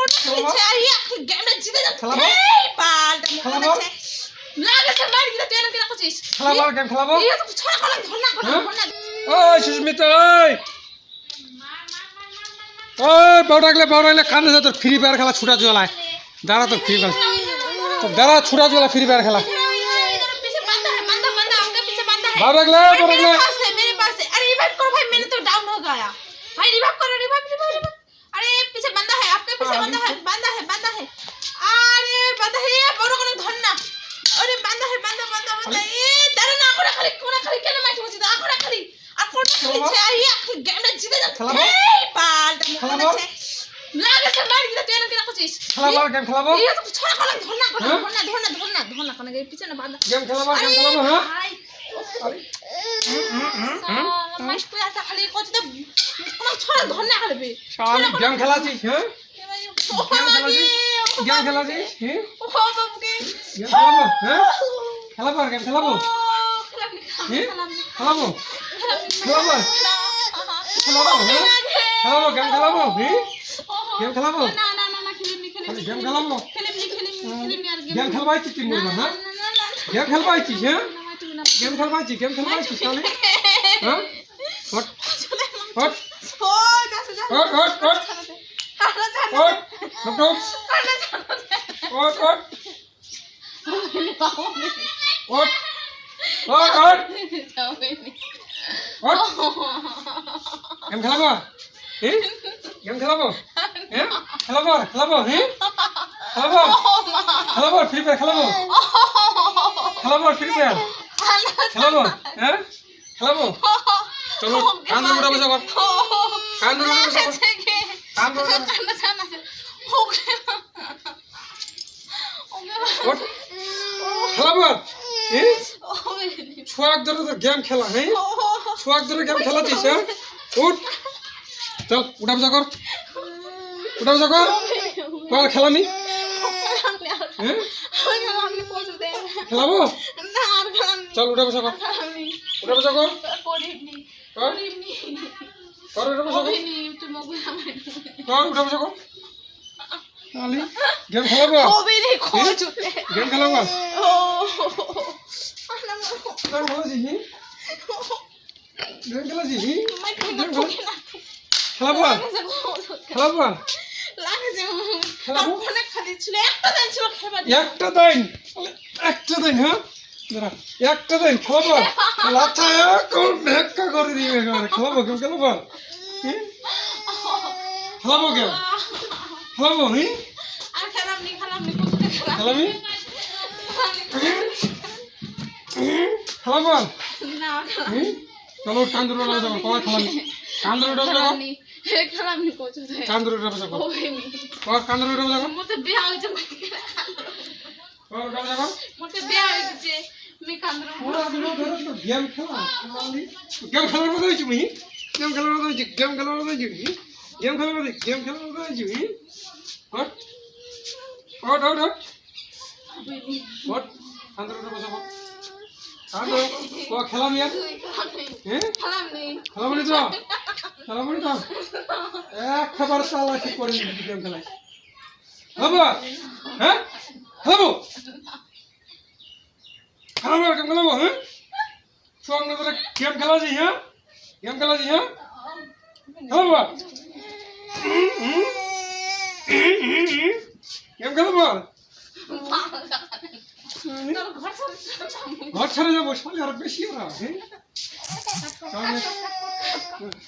কোনটা খেলছে আর ইয়া গেমে জিতে যাচ্ছে এই পালটা মনে লাগছে মারি দিতে তুই এনে কি করছিস খেলাবো গেম খেলাবো ইয়া তো ছড়া কলা ধরনা ধরনা ওই সুস্মিতা ওই বড় কানে যা তোর ফ্রি ফায়ার খেলা ছুটা চলায় দাঁড়া তো ফ্রি ফায়ার তো দাঁড়া ছুটা চলা ফ্রি ফায়ার খেলা बड़ा मेरे पास है अरे रिवाइव करो भाई मैंने तो डाउन हो गया भाई रिवाइव करो रिवाइव अरे पीछे बंदा है आपके पीछे बंदा है अरे बंदा है ये बड़ो को धरना अरे बंदा है बंदा ए दाना ना कोना खाली केन माइट होची दा कोना खाली আর কোনটা খেলছে আর ইয়া গেমে জিতে যাচ্ছে এই পালটা মনে লাগছে মারি দিতে তুই এনে কি করছিস খেলাবো গেম খেলাবো ইয়া তো ছড়া কলা ধরনা কোনা পিছনে বাঁধা গেম খেলাবো হ্যাঁ মাস কই আসা খালি কততে কোন ছড়া ধরনা করবে শালি গেম খেলাছিস হ্যাঁ গেম খেলাছিস হ্যাঁ ও বাবুকে গেম খেলাবো হ্যাঁ গেম খেলাবো খেলাবো গেম খেলাবো গেম খেলাবো না খেলিনি গেম খেলাবো খেলিনি আর গেম খেলবাইছিস তুই বলবা না গেম খেলবাইছিস হ্যাঁ গেম খেলবাইছিস শালি হ্যাঁ হট হট ও যাচ্ছে hot hot hot hot game খেলাবো গেম খেলাবো হ্যাঁ খেলাবো হ্যাঁ খেলাবো ফ্রি ফায়ার খেলাবো ফ্রি ফায়ার খেলাবো হ্যাঁ খেলাবো চলো কান্দর উঠা বসা কর কান্দর উঠা বসা কর খেলাবো ছুয়াক ধরে তো গেম খেলা হ্যাঁ ছুয়াক ধরে গেম খেলাছিস হ্যাঁ উঠ চল উঠা বসা কর কল খেলামি হ্যাঁ খেলাবো চল উঠা বসা কর উঠা বসা কর উঠা বসা কর গেম খেলাবো গেম খেলাবো একটা দিন হ্যাঁ একটা দিন খেলাবো লাথা ঢেক্কা করে দিবে খেলাবো গেম খেলাবো গেম খেলাবো খেলাবি খেলাবো চলো কান্দুর যাবো কলা খেলাবি কান্দুর যাবো কান্দুর যাবো কান্দুর যাবো মতে বিয়া হইছে মতে বিয়া হইছে আমি কান্দুর গেম খেলা গেম খেলার মতো হইছি আমি গেম খেলার মতো হইছি hot hot hot hot hot কান্দুর যাবো কান্দুর খেলাবি আর হ্যাঁ খেলাবি তো এক খাবার চালা ঠিক করে গেম খেলাই হবো হ্যাঁ খেলাবো গেম খেলাবো হ্যাঁ সঙ্গে ধরে গেম খেলাছি হ্যাঁ খেলাবো গেম খেলাবো ঘর ছেড়ে যাবো আর বেশি ওরা হ্যাঁ